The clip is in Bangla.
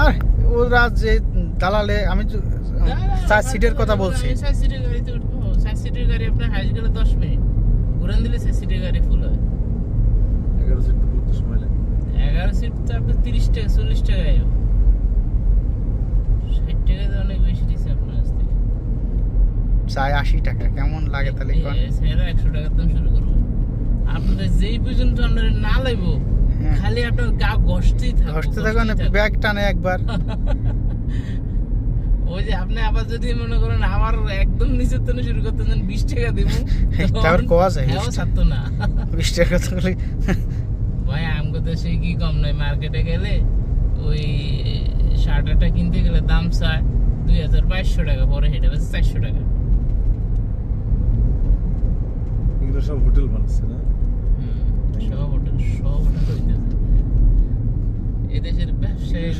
আর ওরা যে দালালে আমি 4 সিটের কথা বলছি। 4 সিটের গাড়িতে উঠবো। 4 সিটের গাড়ি আপনার হাইস গেলে 10 মিনিট ঘুরান দিলে 4 সিটের গাড়ি ফুল হয়। 11 সিট তো কত সময় লাগে? 11 সিট তো আপনার 30 টাকা 40 টাকা আইব। 60 টাকা তো অনেক বেশি দিছে আপনার কাছ থেকে। চাই 80 টাকা, কেমন লাগে তাহলে কোন? সেরা 100 টাকার দাম শুরু করব। আপনাদের যেই পর্যন্ত আপনারা না লাইবো খালি আপনার গা ঘষতেই থাকবে। ঘষতে থাকো না, ব্যাগ টানে একবার। ওই যে আপনি আবার যদি মনে করেন আমার একদম নিচের থেকে শুরু করতে যান 20 টাকা দেব, তারপর কোয়া যায় হ্যাঁ ছাড়তো না। 20 টাকা তো বলি ভাই আমগো দেশে কি কম নাই, মার্কেটে গেলে ওই শার্টটা কিনতে গেলে দাম চায় 2500 টাকা, পরে হেঁটে বেশি 400 টাকা। এগুলো সব হোটেল বানাচ্ছে না? সব হোটেল হইতেছে। এদেশের ব্যবসায়ী